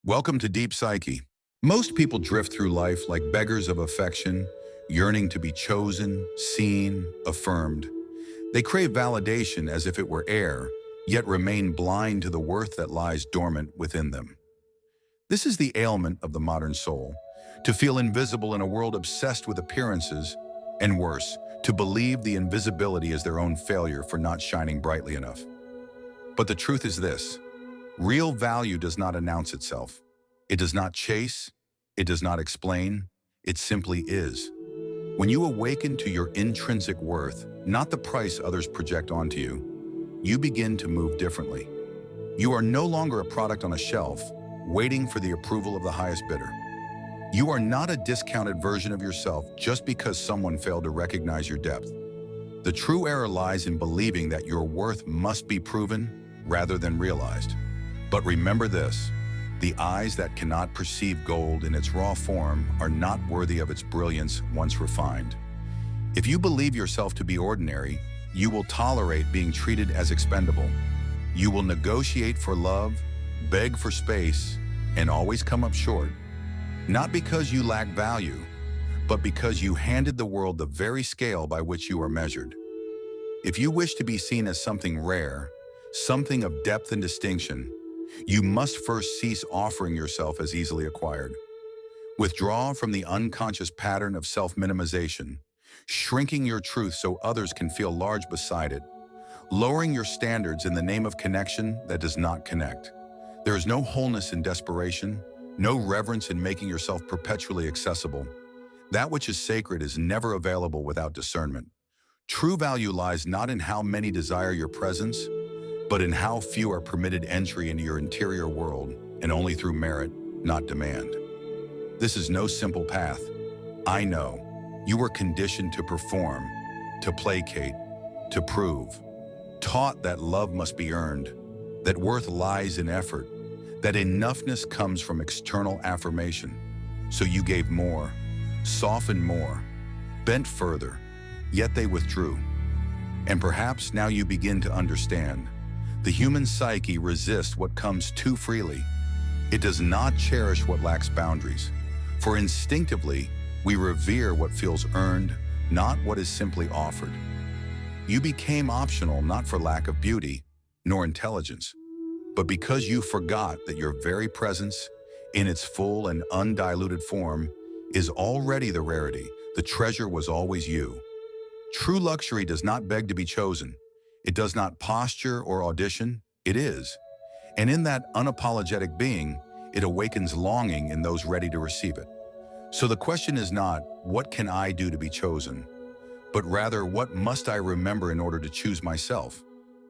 Welcome to Deep Psyche. Most people drift through life like beggars of affection, yearning to be chosen, seen, affirmed. They crave validation as if it were air, yet remain blind to the worth that lies dormant within them. This is the ailment of the modern soul, to feel invisible in a world obsessed with appearances, and worse, to believe the invisibility is their own failure for not shining brightly enough. But the truth is this: real value does not announce itself. It does not chase. It does not explain. It simply is. When you awaken to your intrinsic worth, not the price others project onto you, you begin to move differently. You are no longer a product on a shelf, waiting for the approval of the highest bidder. You are not a discounted version of yourself just because someone failed to recognize your depth. The true error lies in believing that your worth must be proven rather than realized. But remember this: the eyes that cannot perceive gold in its raw form are not worthy of its brilliance once refined. If you believe yourself to be ordinary, you will tolerate being treated as expendable. You will negotiate for love, beg for space, and always come up short. Not because you lack value, but because you handed the world the very scale by which you are measured. If you wish to be seen as something rare, something of depth and distinction, you must first cease offering yourself as easily acquired. Withdraw from the unconscious pattern of self-minimization, shrinking your truth so others can feel large beside it, lowering your standards in the name of connection that does not connect. There is no wholeness in desperation, no reverence in making yourself perpetually accessible. That which is sacred is never available without discernment. True value lies not in how many desire your presence, but in how few are permitted entry into your interior world, and only through merit, not demand. This is no simple path. I know. You were conditioned to perform, to placate, to prove. Taught that love must be earned, that worth lies in effort, that enoughness comes from external affirmation. So you gave more, softened more, bent further, yet they withdrew. And perhaps now you begin to understand. The human psyche resists what comes too freely. It does not cherish what lacks boundaries. For instinctively, we revere what feels earned, not what is simply offered. You became optional not for lack of beauty, nor intelligence, but because you forgot that your very presence, in its full and undiluted form, is already the rarity. The treasure was always you. True luxury does not beg to be chosen. It does not posture or audition, it is. And in that unapologetic being, it awakens longing in those ready to receive it. So the question is not, what can I do to be chosen? But rather, what must I remember in order to choose myself?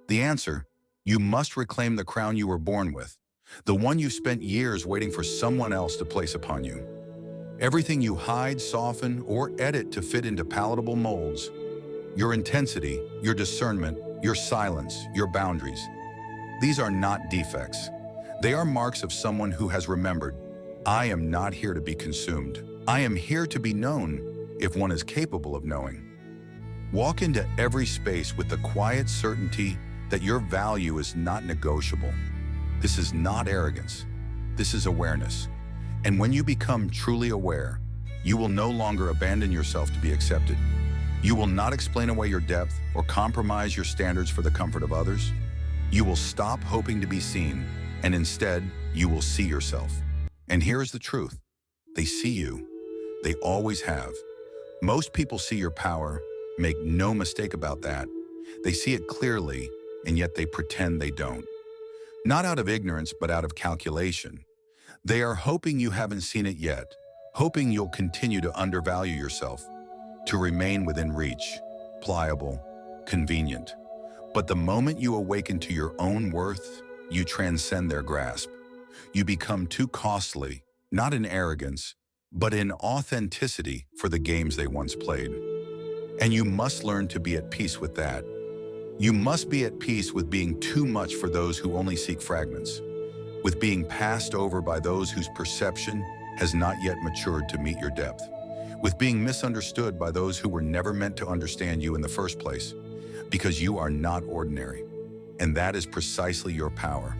The answer: you must reclaim the crown you were born with, the one you spent years waiting for someone else to place upon you. Everything you hide, soften, or edit to fit into palatable molds, your intensity, your discernment, your silence, your boundaries, these are not defects. They are marks of someone who has remembered, I am not here to be consumed. I am here to be known, if one is capable of knowing. Walk into every space with the quiet certainty that your value is not negotiable. This is not arrogance. This is awareness. And when you become truly aware, you will no longer abandon yourself to be accepted. You will not explain away your depth or compromise your standards for the comfort of others. You will stop hoping to be seen, and instead, you will see yourself. And here is the truth: they see you. They always have. Most people see your power, make no mistake about that. They see it clearly, and yet they pretend they don't. Not out of ignorance, but out of calculation. They are hoping you haven't seen it yet, hoping you'll continue to undervalue yourself, to remain within reach, pliable, convenient. But the moment you awaken to your own worth, you transcend their grasp. You become too costly, not in arrogance, but in authenticity for the games they once played. And you must learn to be at peace with that. You must be at peace with being too much for those who only seek fragments, with being passed over by those whose perception has not yet matured to meet your depth, with being misunderstood by those who were never meant to understand you in the first place, because you are not ordinary, and that is precisely your power.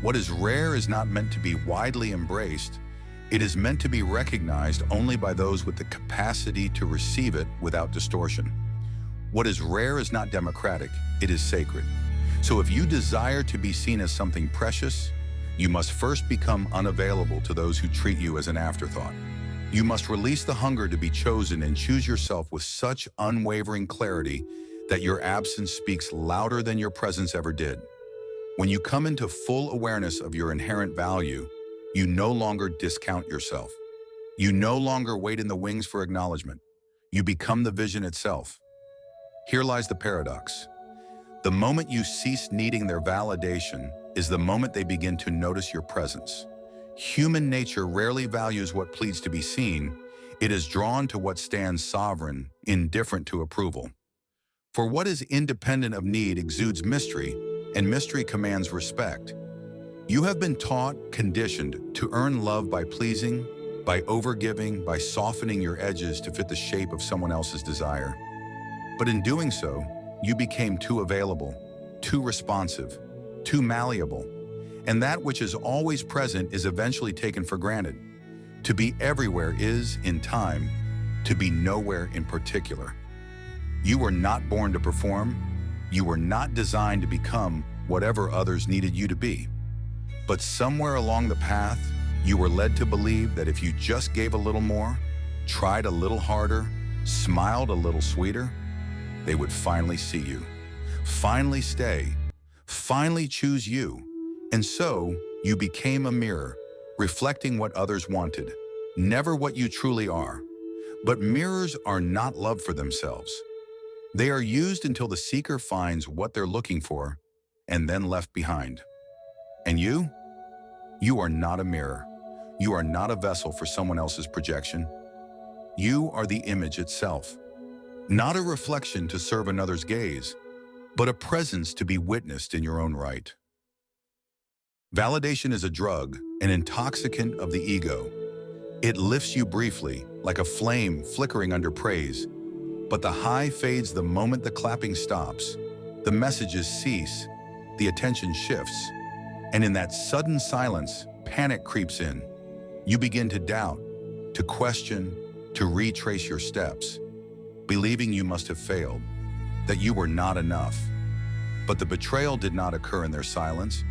What is rare is not meant to be widely embraced. It is meant to be recognized only by those with the capacity to receive it without distortion. What is rare is not democratic, it is sacred. So if you desire to be seen as something precious, you must first become unavailable to those who treat you as an afterthought. You must release the hunger to be chosen and choose yourself with such unwavering clarity that your absence speaks louder than your presence ever did. When you come into full awareness of your inherent value, you no longer discount yourself. You no longer wait in the wings for acknowledgement. You become the vision itself. Here lies the paradox. The moment you cease needing their validation is the moment they begin to notice your presence. Human nature rarely values what pleads to be seen. It is drawn to what stands sovereign, indifferent to approval. For what is independent of need exudes mystery, and mystery commands respect. You have been taught, conditioned to earn love by pleasing, by overgiving, by softening your edges to fit the shape of someone else's desire. But in doing so, you became too available, too responsive, too malleable, and that which is always present is eventually taken for granted. To be everywhere is, in time, to be nowhere in particular. You were not born to perform. You were not designed to become whatever others needed you to be. But somewhere along the path, you were led to believe that if you just gave a little more, tried a little harder, smiled a little sweeter, they would finally see you, finally stay, finally choose you. And so, you became a mirror, reflecting what others wanted, never what you truly are. But mirrors are not loved for themselves. They are used until the seeker finds what they're looking for, and then left behind. And you? You are not a mirror. You are not a vessel for someone else's projection. You are the image itself. Not a reflection to serve another's gaze, but a presence to be witnessed in your own right. Validation is a drug, an intoxicant of the ego. It lifts you briefly, like a flame flickering under praise, but the high fades the moment the clapping stops, the messages cease, the attention shifts, and in that sudden silence, panic creeps in. You begin to doubt, to question, to retrace your steps, believing you must have failed, that you were not enough. But the betrayal did not occur in their silence.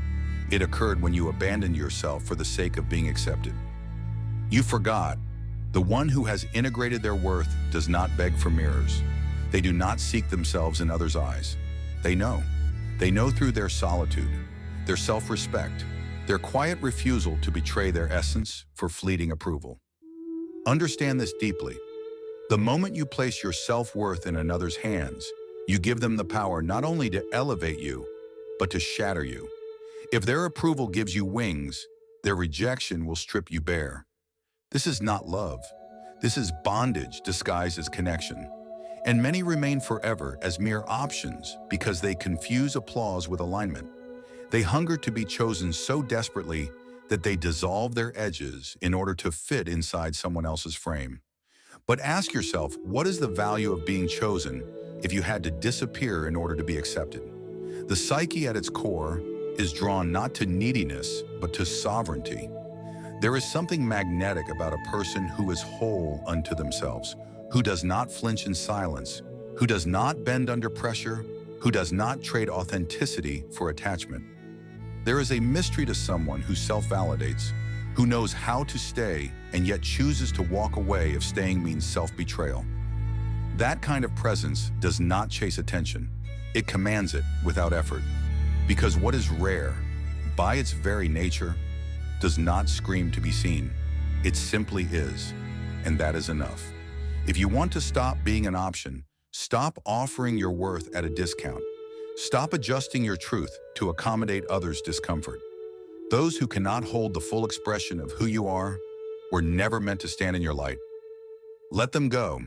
It occurred when you abandoned yourself for the sake of being accepted. You forgot, the one who has integrated their worth does not beg for mirrors. They do not seek themselves in others' eyes. They know. They know through their solitude, their self-respect, their quiet refusal to betray their essence for fleeting approval. Understand this deeply. The moment you place your self-worth in another's hands, you give them the power not only to elevate you, but to shatter you. If their approval gives you wings, their rejection will strip you bare. This is not love. This is bondage disguised as connection. And many remain forever as mere options because they confuse applause with alignment. They hunger to be chosen so desperately that they dissolve their edges in order to fit inside someone else's frame. But ask yourself, what is the value of being chosen if you had to disappear in order to be accepted? The psyche at its core is drawn not to neediness, but to sovereignty. There is something magnetic about a person who is whole unto themselves, who does not flinch in silence, who does not bend under pressure, who does not trade authenticity for attachment. There is a mystery to someone who self-validates, who knows how to stay and yet chooses to walk away if staying means self-betrayal. That kind of presence does not chase attention. It commands it without effort. Because what is rare, by its very nature, does not scream to be seen. It simply is, and that is enough. If you want to stop being an option, stop offering your worth at a discount. Stop adjusting your truth to accommodate others' discomfort. Those who cannot hold the full expression of who you are were never meant to stand in your light. Let them go.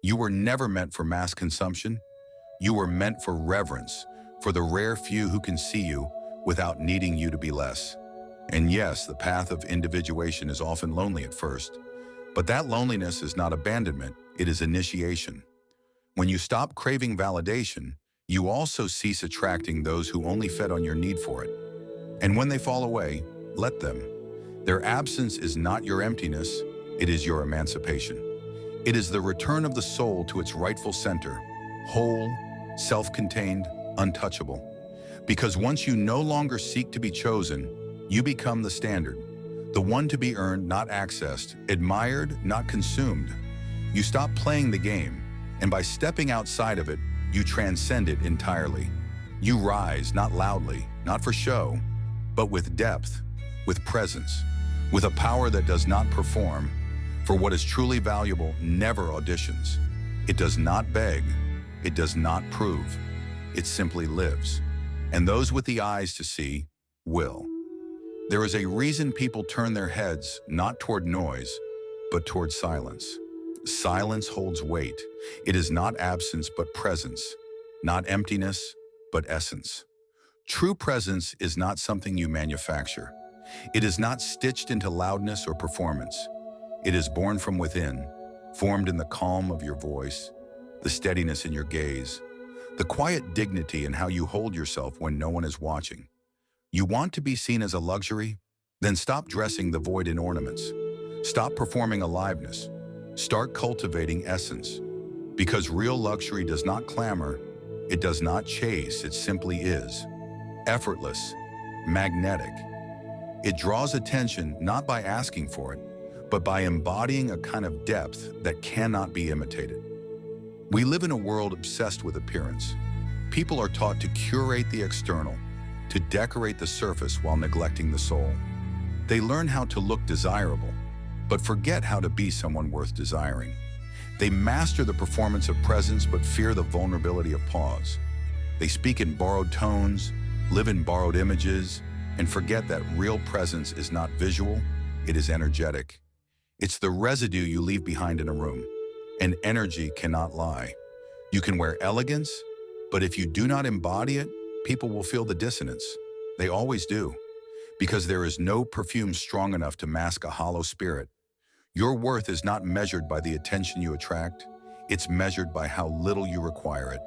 You were never meant for mass consumption. You were meant for reverence, for the rare few who can see you without needing you to be less. And yes, the path of individuation is often lonely at first, but that loneliness is not abandonment, it is initiation. When you stop craving validation, you also cease attracting those who only fed on your need for it. And when they fall away, let them. Their absence is not your emptiness, it is your emancipation. It is the return of the soul to its rightful center, whole, self-contained, untouchable. Because once you no longer seek to be chosen, you become the standard, the one to be earned, not accessed, admired, not consumed. You stop playing the game, and by stepping outside of it, you transcend it entirely. You rise, not loudly, not for show, but with depth, with presence, with a power that does not perform. For what is truly valuable never auditions. It does not beg, it does not prove, it simply lives. And those with the eyes to see will. There is a reason people turn their heads not toward noise, but toward silence. Silence holds weight. It is not absence, but presence. Not emptiness, but essence. True presence is not something you manufacture. It is not stitched into loudness or performance. It is born from within, formed in the calm of your voice, the steadiness in your gaze, the quiet dignity in how you hold yourself when no one is watching. You want to be seen as a luxury? Then stop dressing the void in ornaments. Stop performing aliveness. Start cultivating essence. Because real luxury does not clamor, it does not chase, it simply is. Effortless, magnetic. It draws attention not by asking for it, but by embodying a kind of depth that cannot be imitated. We live in a world obsessed with appearance. People are taught to curate the external, to decorate the surface while neglecting the soul. They learn how to look desirable, but forget how to be someone worth desiring. They master the performance of presence, but fear the vulnerability of pause. They speak in borrowed tones, live in borrowed images, and forget that real presence is not visual, it is energetic. It's the residue you leave behind in a room. And energy cannot lie. You can wear elegance, but if you do not embody it, people will feel the dissonance. They always do. Because there is no perfume strong enough to mask a hollow spirit. Your worth is not measured by the attention you attract. It's measured by how little you require it.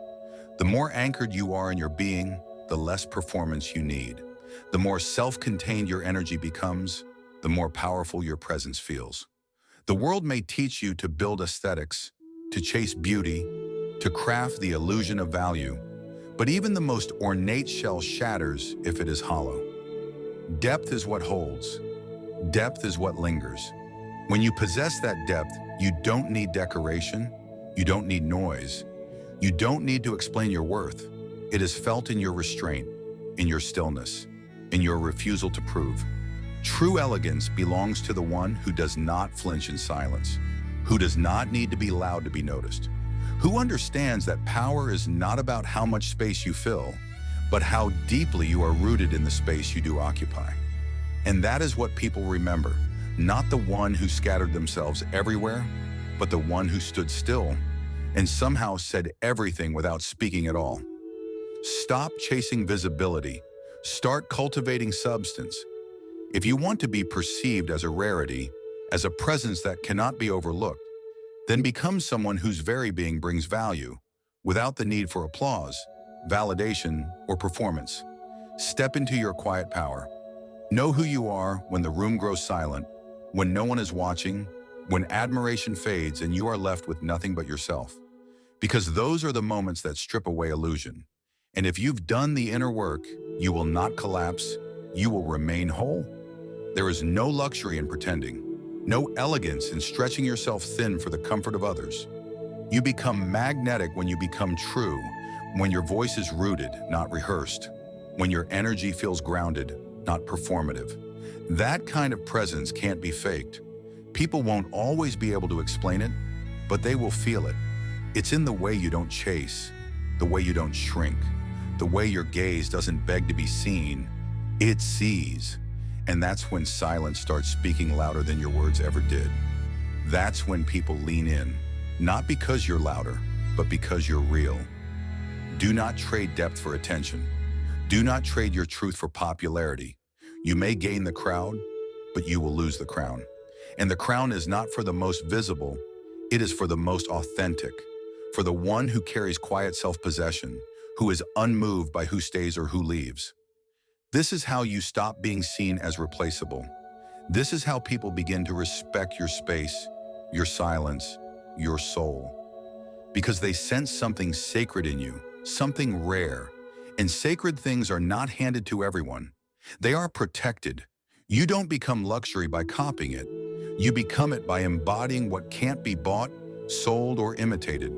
The more anchored you are in your being, the less performance you need. The more self-contained your energy becomes, the more powerful your presence feels. The world may teach you to build aesthetics, to chase beauty, to craft the illusion of value, but even the most ornate shell shatters if it is hollow. Depth is what holds. Depth is what lingers. When you possess that depth, you don't need decoration, you don't need noise, you don't need to explain your worth. It is felt in your restraint, in your stillness, in your refusal to prove. True elegance belongs to the one who does not flinch in silence, who does not need to be loud to be noticed, who understands that power is not about how much space you fill, but how deeply you are rooted in the space you do occupy. And that is what people remember, not the one who scattered themselves everywhere, but the one who stood still and somehow said everything without speaking at all. Stop chasing visibility. Start cultivating substance. If you want to be perceived as a rarity, as a presence that cannot be overlooked, then become someone whose very being brings value, without the need for applause, validation, or performance. Step into your quiet power. Know who you are when the room grows silent, when no one is watching, when admiration fades and you are left with nothing but yourself. Because those are the moments that strip away illusion. And if you've done the inner work, you will not collapse, you will remain whole. There is no luxury in pretending, no elegance in stretching yourself thin for the comfort of others. You become magnetic when you become true, when your voice is rooted, not rehearsed, when your energy feels grounded, not performative. That kind of presence can't be faked. People won't always be able to explain it, but they will feel it. It's in the way you don't chase, the way you don't shrink, the way your gaze doesn't beg to be seen, it sees. And that's when silence starts speaking louder than your words ever did. That's when people lean in, not because you're louder, but because you're real. Do not trade depth for attention. Do not trade your truth for popularity. You may gain the crowd, but you will lose the crown. And the crown is not for the most visible, it is for the most authentic, for the one who carries quiet self-possession, who is unmoved by who stays or who leaves. This is how you stop being seen as replaceable. This is how people begin to respect your space, your silence, your soul. Because they sense something sacred in you, something rare. And sacred things are not handed to everyone. They are protected. You don't become luxury by copying it. You become it by embodying what can't be bought, sold, or imitated: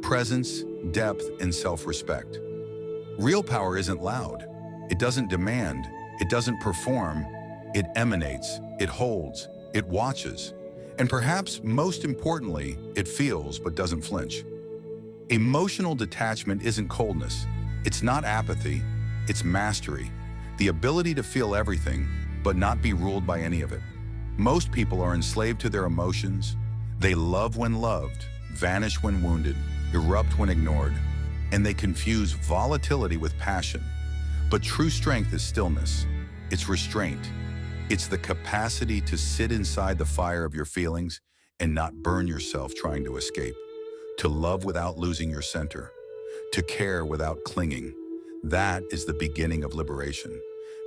presence, depth, and self-respect. Real power isn't loud. It doesn't demand. It doesn't perform. It emanates. It holds. It watches. And perhaps most importantly, it feels but doesn't flinch. Emotional detachment isn't coldness. It's not apathy. It's mastery. The ability to feel everything, but not be ruled by any of it. Most people are enslaved to their emotions. They love when loved, vanish when wounded, erupt when ignored, and they confuse volatility with passion. But true strength is stillness. It's restraint. It's the capacity to sit inside the fire of your feelings and not burn yourself trying to escape. To love without losing your center. To care without clinging. That is the beginning of liberation.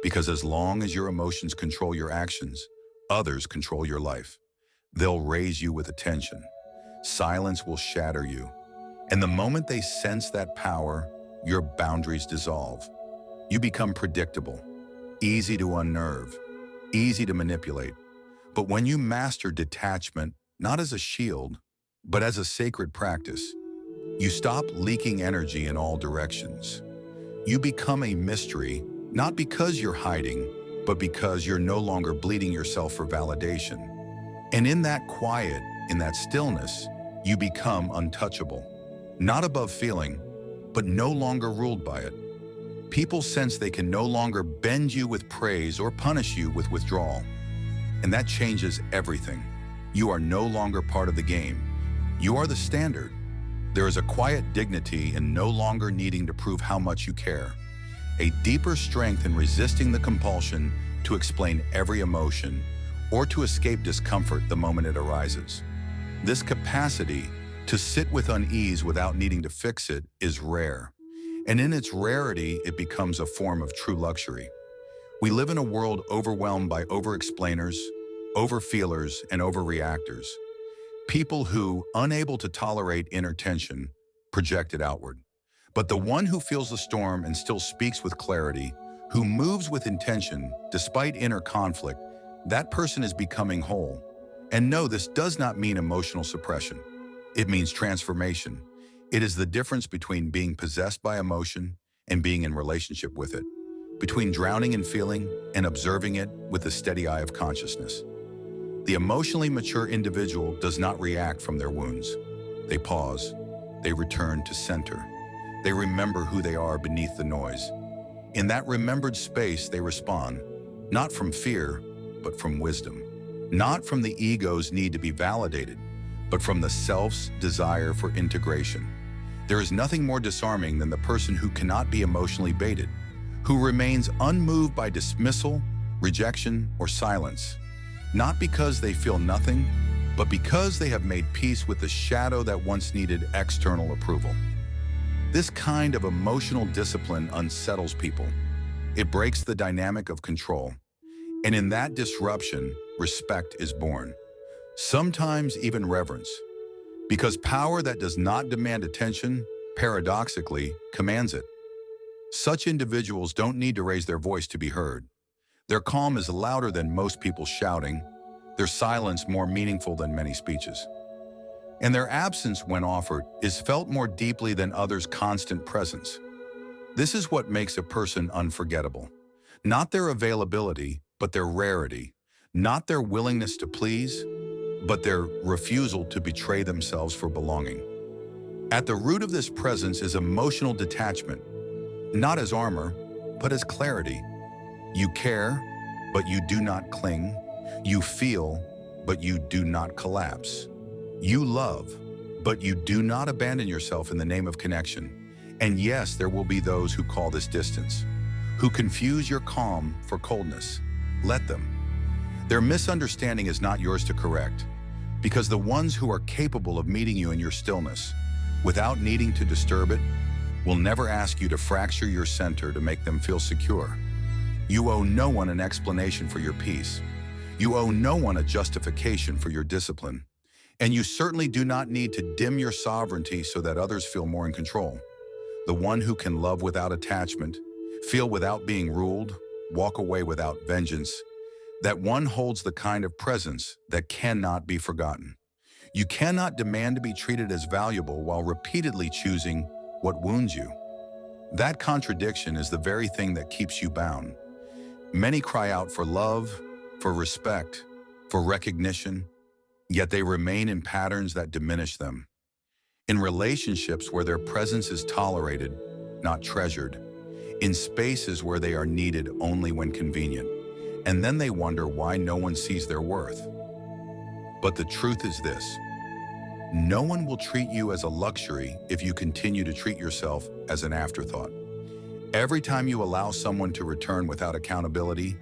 Because as long as your emotions control your actions, others control your life. They'll raise you with attention. Silence will shatter you. And the moment they sense that power, your boundaries dissolve. You become predictable, easy to unnerve, easy to manipulate. But when you master detachment, not as a shield, but as a sacred practice, you stop leaking energy in all directions. You become a mystery, not because you're hiding, but because you're no longer bleeding yourself for validation. And in that quiet, in that stillness, you become untouchable. Not above feeling, but no longer ruled by it. People sense they can no longer bend you with praise or punish you with withdrawal. And that changes everything. You are no longer part of the game. You are the standard. There is a quiet dignity in no longer needing to prove how much you care. A deeper strength in resisting the compulsion to explain every emotion or to escape discomfort the moment it arises. This capacity to sit with unease without needing to fix it is rare. And in its rarity, it becomes a form of true luxury. We live in a world overwhelmed by over-explainers, over-feelers, and overreactors. People who, unable to tolerate inner tension, project it outward. But the one who feels the storm and still speaks with clarity, who moves with intention despite inner conflict, that person is becoming whole. And no, this does not mean emotional suppression. It means transformation. It is the difference between being possessed by emotion and being in relationship with it, between drowning in feeling and observing it with the steady eye of consciousness. The emotionally mature individual does not react from their wounds. They pause. They return to center. They remember who they are beneath the noise. In that remembered space, they respond, not from fear, but from wisdom. Not from the ego's need to be validated, but from the self's desire for integration. There is nothing more disarming than the person who cannot be emotionally baited, who remains unmoved by dismissal, rejection, or silence, not because they feel nothing, but because they have made peace with the shadow that once needed external approval. This kind of emotional discipline unsettles people. It breaks the dynamic of control. And in that disruption, respect is born. Sometimes even reverence. Because power that does not demand attention, paradoxically, commands it. Such individuals don't need to raise their voice to be heard. Their calm is louder than most people shouting, their silence more meaningful than many speeches. And their absence, when offered, is felt more deeply than others' constant presence. This is what makes a person unforgettable. Not their availability, but their rarity. Not their willingness to please, but their refusal to betray themselves for belonging. At the root of this presence is emotional detachment, not as armor, but as clarity. You care, but you do not cling. You feel, but you do not collapse. You love, but you do not abandon yourself in the name of connection. And yes, there will be those who call this distance, who confuse your calm for coldness. Let them. Their misunderstanding is not yours to correct, because the ones who are capable of meeting you in your stillness, without needing to disturb it, will never ask you to fracture your center to make them feel secure. You owe no one an explanation for your peace. You owe no one a justification for your discipline. And you certainly do not need to dim your sovereignty so that others feel more in control. The one who can love without attachment, feel without being ruled, walk away without vengeance, that one holds the kind of presence that cannot be forgotten. You cannot demand to be treated as valuable while repeatedly choosing what wounds you. That contradiction is the very thing that keeps you bound. Many cry out for love, for respect, for recognition, yet they remain in patterns that diminish them. In relationships where their presence is tolerated, not treasured. In spaces where they are needed only when convenient. And then they wonder why no one sees their worth. But the truth is this: no one will treat you as a luxury if you continue to treat yourself as an afterthought. Every time you allow someone to return without accountability,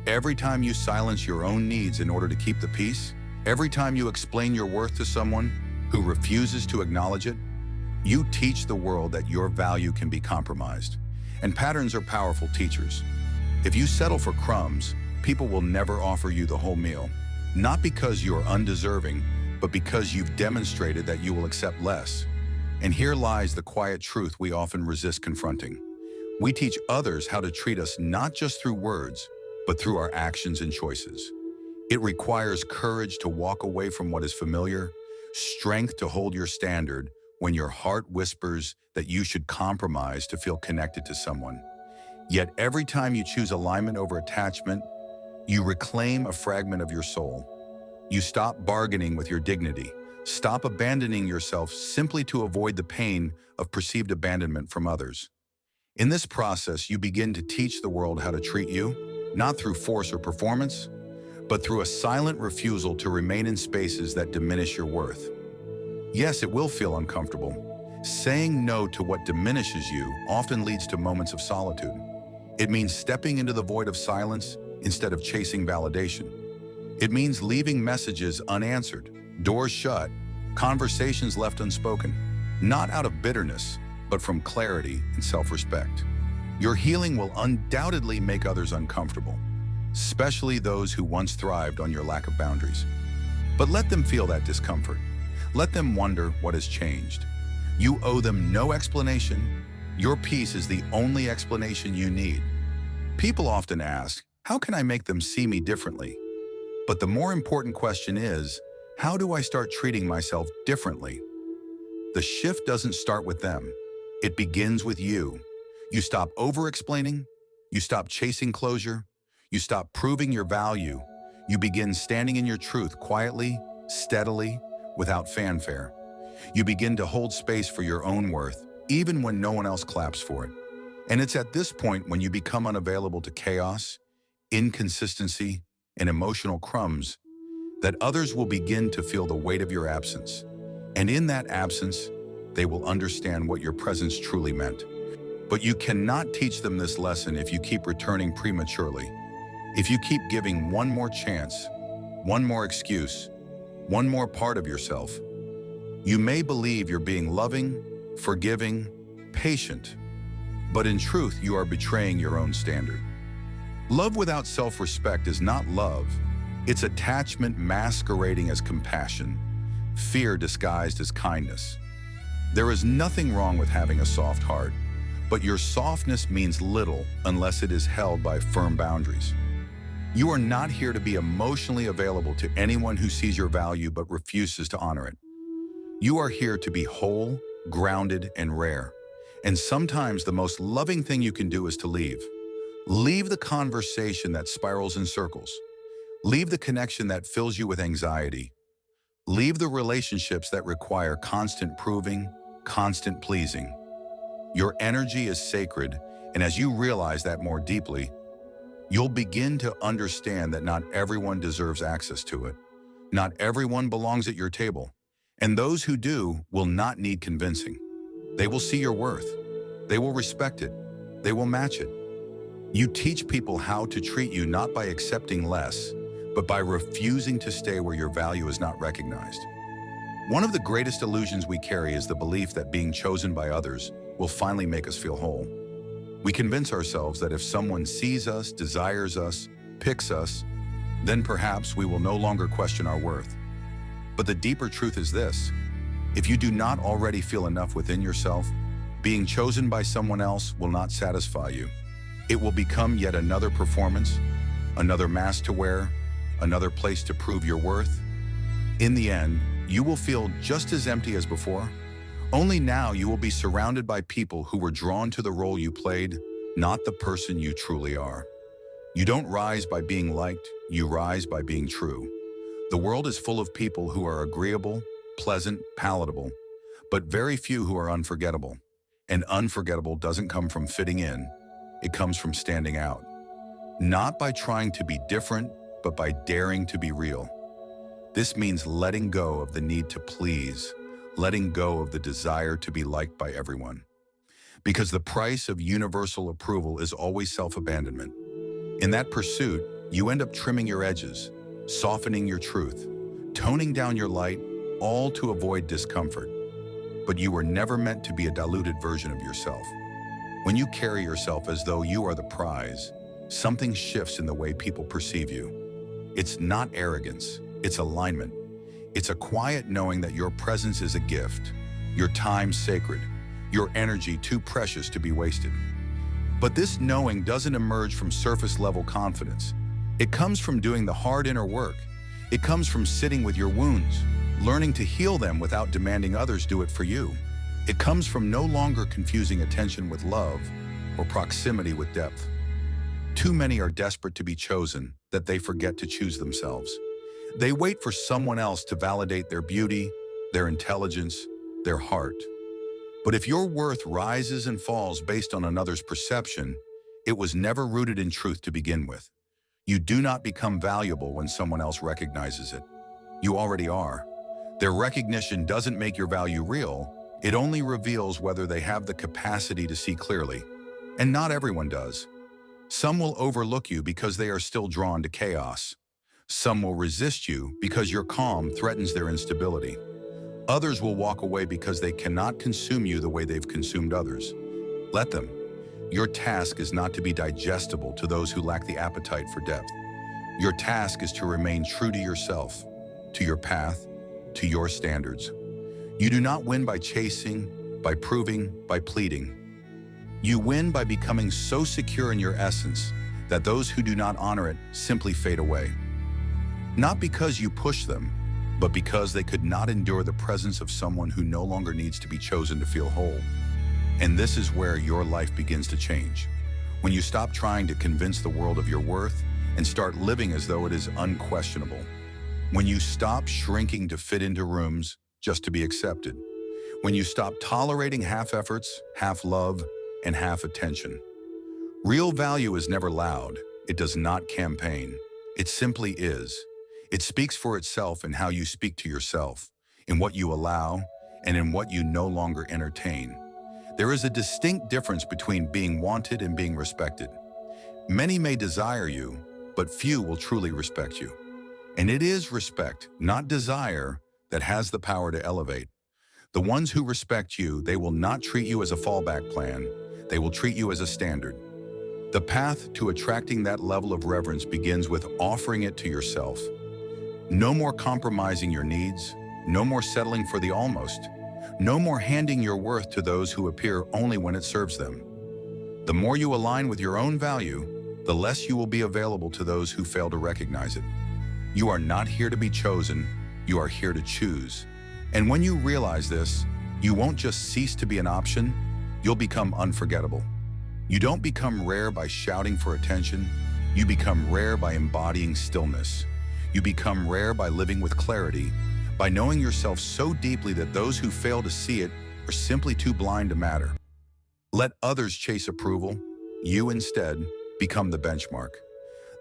every time you silence your own needs in order to keep the peace, every time you explain your worth to someone who refuses to acknowledge it, you teach the world that your value can be compromised. And patterns are powerful teachers. If you settle for crumbs, people will never offer you the whole meal. Not because you are undeserving, but because you've demonstrated that you will accept less. And here lies the quiet truth we often resist confronting. We teach others how to treat us not just through words, but through our actions and choices. It requires courage to walk away from what is familiar, strength to hold your standard when your heart whispers that you should compromise to feel connected to someone. Yet every time you choose alignment over attachment, you reclaim a fragment of your soul. You stop bargaining with your dignity, stop abandoning yourself simply to avoid the pain of perceived abandonment from others. In this process, you begin to teach the world how to treat you, not through force or performance, but through a silent refusal to remain in spaces that diminish your worth. Yes, it will feel uncomfortable. Saying no to what diminishes you often leads to moments of solitude. It means stepping into the void of silence instead of chasing validation. It means leaving messages unanswered, doors shut, conversations left unspoken, not out of bitterness, but from clarity and self-respect. Your healing will undoubtedly make others uncomfortable, especially those who once thrived on your lack of boundaries. But let them feel that discomfort. Let them wonder what has changed. You owe them no explanation. Your peace is the only explanation you need. People often ask, how can I make them see me differently? But the more important question is, how do I start treating myself differently? The shift doesn't start with them. It begins with you. You stop over-explaining. You stop chasing closure. You stop proving your value. You begin standing in your truth quietly, steadily, without fanfare. You begin to hold space for your own worth, even when no one else claps for it. And it's at this point when you become unavailable to chaos, inconsistency, and emotional crumbs that others will begin to feel the weight of your absence. And in that absence, they will understand what your presence truly meant. But you cannot teach them this lesson if you keep returning prematurely. If you keep giving one more chance, one more excuse, one more part of yourself, you may believe you're being loving, forgiving, patient, but in truth, you are betraying your own standard. Love without self-respect is not love. It's attachment masquerading as compassion, fear disguised as kindness. There is nothing wrong with having a soft heart, but your softness means little unless it is held by firm boundaries. You are not here to be emotionally available to anyone who sees your value but refuses to honor it. You are here to be whole, grounded, and rare. And sometimes the most loving thing you can do is to leave. Leave the conversation that spirals in circles. Leave the connection that fills you with anxiety. Leave the relationships that require constant proving, constant pleasing. Your energy is sacred, and as you realize that more deeply, you'll begin to understand that not everyone deserves access to it. Not everyone belongs at your table, and those who do will not need convincing. They will see your worth. They will respect it. They will match it. You teach people how to treat you not by accepting less, but by refusing to stay where your value is not recognized. One of the greatest illusions we carry is the belief that being chosen by others will finally make us feel whole. We convince ourselves that if someone sees us, desires us, picks us, then perhaps we will no longer question our worth. But the deeper truth is this: if you do not already feel enough within yourself, being chosen by someone else will not satisfy you. It will become yet another performance, another mask to wear, another place to prove your worth. In the end, you will feel just as empty as before. Only now you will be surrounded by people who were drawn to the role you played, not the person you truly are. You don't rise by being liked, you rise by being true. The world is full of people who are agreeable, pleasant, palatable, but very few who are unforgettable. And unforgettable doesn't come from fitting in, it comes from standing out. Not by trying to be different, but by daring to be real. This means letting go of the need to please, letting go of the desire to be liked by everyone. Because the price of universal approval is always self-abandonment. In that pursuit, you end up trimming your edges, softening your truth, toning down your light, all to avoid discomfort. But you were never meant to be a diluted version of yourself. When you carry yourself as though you are the prize, something shifts in the way people perceive you. It's not arrogance, it's alignment. It's a quiet knowing that your presence is a gift, your time sacred, your energy too precious to be wasted. But this knowing doesn't emerge from surface-level confidence. It comes from doing the hard inner work. It comes from sitting with your wounds, learning to heal them without demanding others do it for you. It comes from no longer confusing attention with love or proximity with depth. Too many are desperate to be chosen that they forget to choose themselves. They wait for someone else to validate their beauty, their intelligence, their heart. But if your worth rises and falls based on another's perception, it was never rooted in truth to begin with. You do not become valuable when someone else recognizes it. You already are. Their recognition doesn't make your value real. It only reveals whether they have the capacity to see clearly. And not everyone does. Some will overlook you because they are still drawn to chaos. Some will resist you because your calm threatens their instability. Others will walk away because they cannot consume you the way they've consumed others. Let them. Your task is not to be digestible to those who lack the appetite for depth. Your task is to remain true to yourself, to your path, to your standards. You do not win by chasing, by proving, by pleading. You win by becoming so secure in your essence that those who do not honor it simply fade away. Not because you push them, but because they could not endure the presence of someone who no longer needs to be chosen to feel whole. And this is where your life begins to change. When you stop trying to convince the world of your worth and start living as though it is unquestionable. When you stop shrinking to fit into rooms just to be accepted. When you stop tolerating half efforts, half love, and half attention. Real value is never loud. It does not campaign. It simply is. It speaks for itself in how you speak to yourself, in what you allow, and in what you no longer entertain. There is a distinct difference between being wanted and being respected. Many may desire you, but few will truly respect you. And it is respect, not desire, that has the power to elevate. The ones who respect you, they will not treat you as a fallback plan. They will treat you as a standard. The path to attracting that level of reverence begins with offering it to yourself. No more compromising your needs, no more settling for the almost, no more handing your worth to those who appear only when it serves them. The more you align with your own value, the less you will be available to those who fail to recognize it. You are not here to be chosen, you are here to choose. And when you realize this, you won't just cease to be an option, you'll become unforgettable. You don't become rare by shouting for attention, you become rare by embodying stillness. You become rare by living with clarity, by knowing yourself so deeply that those who fail to see it are simply too blind to matter. Let others chase approval. You instead become the benchmark.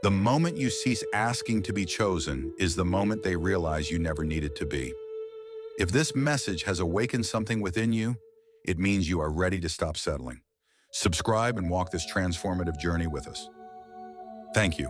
The moment you cease asking to be chosen is the moment they realize you never needed to be. If this message has awakened something within you, it means you are ready to stop settling. Subscribe and walk this transformative journey with us. Thank you.